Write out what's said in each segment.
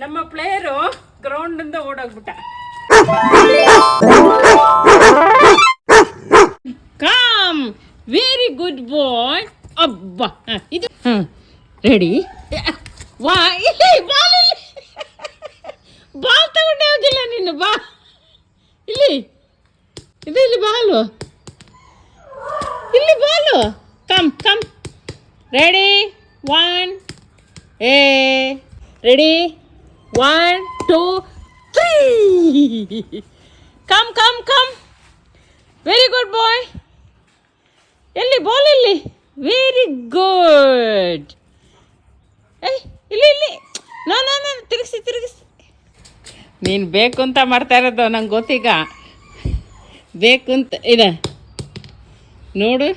ನಮ್ಮ player ಗ್ರೌಂಡಿಂದ ಓಡೋಗ್ಬಿಟ್ಟ. Com, very good ಬಾಯ್. ಅಬ್ಬಾ, ಇದು ರೆಡಿ. ವಾ, ಇಲ್ಲಿ ಬಾಲ್, ಇಲ್ಲಿ ಬಾಲ್ ತಗೊಂಡೆ ಹೋಗಿಲ್ಲ ನೀನು. ಬಾ ಇಲ್ಲಿ, ಇದು ಇಲ್ಲಿ ಬಾಲು, ಇಲ್ಲಿ ball. Come come, ready, one, ready, 1 2 3. Come come come, very good boy. ಎಲ್ಲಿ ಬಾಲ್, ಇಲ್ಲಿ, ವೆರಿ ಗುಡ್. ಇಲ್ಲಿ ಇಲ್ಲಿ, ನೋ ನೋ ನೋ, ತಿರುಗಿಸಿ ತಿರುಗಿಸಿ. ನೀನು ಬೇಕು ಅಂತ ಮಾಡ್ತಾ ಇರೋದು ನಂಗೆ ಗೊತ್ತೀಗ. ಬೇಕು ಅಂತ ಇದೆ ನೋಡು.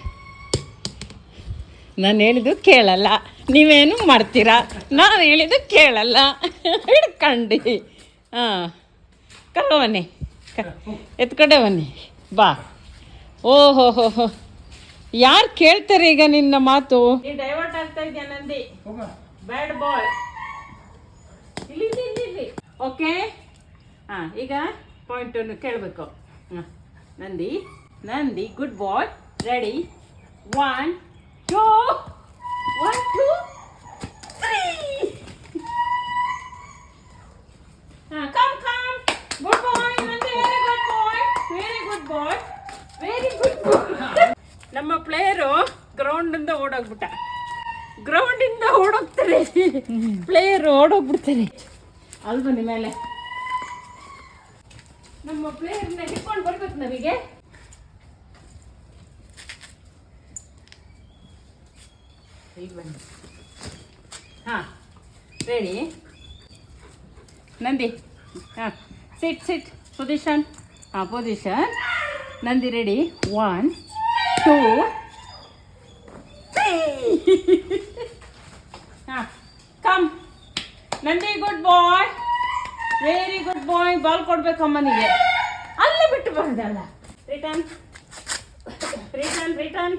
ನಾನು ಹೇಳಿದ್ದು ಕೇಳಲ್ಲ, ನೀವೇನು ಮಾಡ್ತೀರಾ. ನಾನು ಹೇಳಿದ್ದು ಕೇಳಲ್ಲ. ಹಿಡ್ಕಂಡು ಹಾಂ, ಕರ್ಕೊ ಬನ್ನಿ, ಎತ್ಕಡೆ ಬನ್ನಿ, ಬಾ. ಓಹೋ ಹೋ ಹೋ, ಯಾರು ಕೇಳ್ತಾರೆ ಈಗ ನಿನ್ನ ಮಾತು? ನೀನು ಡೈವರ್ಟ್ ಆಗ್ತಾ ಇದೆಯಾ ನಂದಿ. ಬ್ಯಾಡ್ ಬಾಯ್. ಇಲ್ಲಿ ಇಲ್ಲಿ ಇಲ್ಲಿ, ಓಕೆ. ಹಾಂ, ಈಗ ಪಾಯಿಂಟನ್ನು ಕೇಳಬೇಕು. ಹಾಂ, ನಂದಿ ನಂದಿ, ಗುಡ್ ಬಾಯ್. ರೆಡಿ, 1 2 1 2 3. ಹಾಂ, ಕಮ್ ಕಮ್, ಗುಡ್ ಬಾಯ್ Nandi, very good boy, very good boy, very good ಬಾಯ್. ನಮ್ಮ ಪ್ಲೇಯರು ಗ್ರೌಂಡಿಂದ ಓಡೋಗ್ಬಿಟ್ಟ. ಗ್ರೌಂಡಿಂದ ಓಡೋಗ್ತಾರೆ ಪ್ಲೇಯರು, ಓಡೋಗ್ಬಿಡ್ತಾರೆ. ಅಲ್ಲಿ ಬನ್ನಿ ಮೇಲೆ. ನಮ್ಮ ಪ್ಲೇಯರ್ನ ಹಿಡ್ಕೊಂಡು ಬರ್ಬೇಕು ನಮಗೆ. ಈಗ ಬನ್ನಿ. ಹಾಂ, ರೆಡಿ, ನಂದಿ. ಹಾಂ, ಸಿಟ್ ಸಿಟ್, ಪೊಸಿಷನ್. ಹಾಂ, ಪೊಸಿಷನ್. ನಂದಿ ರೆಡಿ, 1 2 3. ಹಾಂ, come Nandi, good boy, very good boy. Ball ಕೊಡ್ಬೇಕಮ್ಮನಿಗೆ. ಅಲ್ಲೇ ಬಿಟ್ಟು ಬರೋದಲ್ಲ. Return return return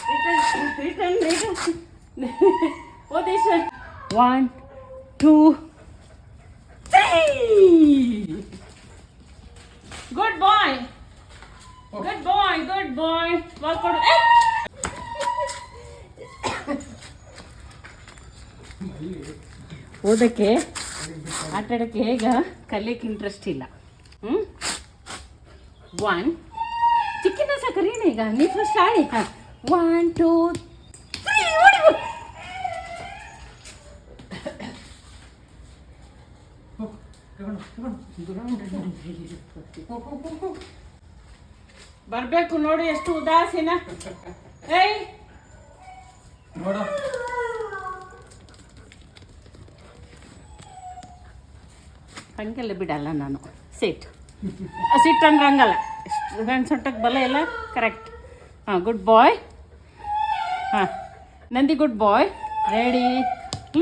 return return return. Position 1 2 3. Good boy, good boy, good boy. Ball ಕೊಡು. ಓದಕ್ಕೆ, ಆಟ ಆಡೋಕ್ಕೆ ಹೇಗ ಕಲಿಯಕ್ಕೆ ಇಂಟ್ರೆಸ್ಟ್ ಇಲ್ಲ. 1 ಚಿಕ್ಕಿನ ಸಾಕರೀನ. ಈಗ ನೀ ಫಸ್ಟ್ ಆಡಿ. ಹಾಂ, 1 2 3. ಬರ್ಬೇಕು ನೋಡಿ, ಎಷ್ಟು ಉದಾಸೀನ. ಏಯ್ ನೋಡ, ಹಂಗೆಲ್ಲ ಬಿಡಲ್ಲ ನಾನು. ಸಿಟ್ ಸಿಟ್ ಅಂದ್ರೆ ಹಂಗಲ್ಲ, ಗಂಡು ಸೊಟ್ಟಕ್ಕೆ ಬಲ ಎಲ್ಲ ಕರೆಕ್ಟ್. ಹಾಂ, ಗುಡ್ ಬಾಯ್. ಹಾಂ, ನಂದಿ ಗುಡ್ ಬಾಯ್. ರೆಡಿ,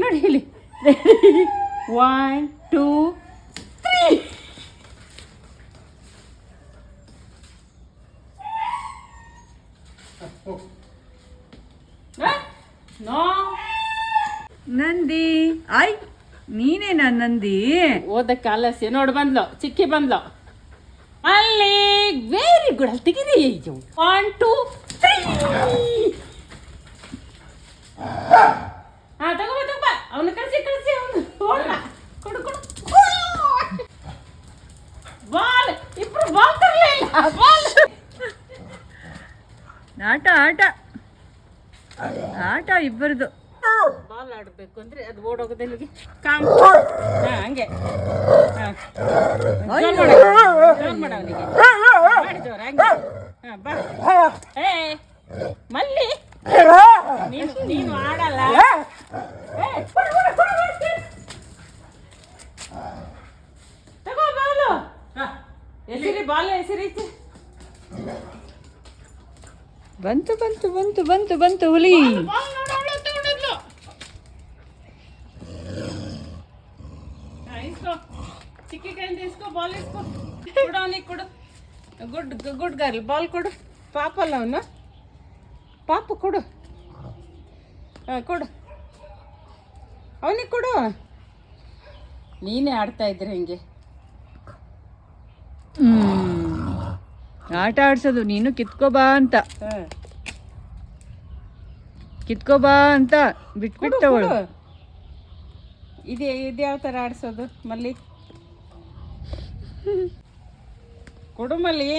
ನೋಡಿ ಇಲ್ಲಿ, ರೆಡಿ, 1 2 3. ನೋ ನಂದಿ, ಆಯ್ ನೀನೇನಾ ನಂದಿ? ಓದಕ್ಕೆ ಆಲಸ್ಯ. ನೋಡಿ ಬಂದ್ಲು, ಚಿಕ್ಕಿ ಬಂದ್ಲು ಅಲ್ಲಿ. Very good. ಅಲ್ಲಿ ತೆಗೀರಿ. 1 2 3. ಹಾಂ, ತಗೋಬ ತಗೋಬ. ಅವನು ಕಳಿಸಿ ಕಳಿಸಿ, ಅವನು ಓಡ. ಕೊಡು ಕೊಡು ಬಾಲ್. ಇಬ್ರು ಬಾಲ್ ತರಲಿಲ್ಲ. ಬಾಲ್ ಆಟ ಆಟ ಆಟ ಇಬ್ಬರದು. ಬಾಲ್ ಆಡಬೇಕು ಅಂದರೆ ಅದು ಓಡೋಗೋದಲ್ಲಿಗೆ. ಕಾಮ್. ಹಾಂ, ಹಂಗೆ. ಹಾಂ, ಜೋರ್ ಮಾಡ ಅವನಿಗೆ. ಮಾಡಿದವ್ರ ಹಂಗೆ. ಹಾಂ, ಬಾ. ಏ ಮಲ್ಲಿ, ನೀನು ಆಡಲ್ಲ. ತಗೋ ಬಾಲು. ಎಸಿರಿ, ಬಾಲು ಎಸಿರಿ. ಬಂತು ಬಂತು ಬಂತು ಬಂತು ಬಂತು ಹುಲಿ. ಚಿಕ್ಕಿ ಕೈಯಿಂದ ಇಸ್ಕೋ, ಬಾಲ್ ಇಸ್ಕೋ. ಕೊಡು ಅವನಿಗೆ, ಕೊಡು. Good good girl. ಬಾಲ್ ಕೊಡು. ಪಾಪ ಅಲ್ಲ ಅವನು, ಪಾಪ. ಕೊಡು. ಹಾಂ, ಕೊಡು ಅವನಿಗೆ, ಕೊಡು. ನೀನೇ ಆಡ್ತಾ ಇದ್ರೆ ಹೆಂಗೆ? ಆಟ ಆಡ್ಸೋದು ನೀನು ಕಿತ್ಕೋಬಾ ಅಂತ, ಹಾಂ ಕಿತ್ಕೋಬಾ ಅಂತ ಬಿಟ್ಬಿಟ್ಟವಳು. ಇದು ಯಾವ ಥರ ಆಡಿಸೋದು ಮಲ್ಲಿ? ಕೊಡು ಮಲ್ಲಿ.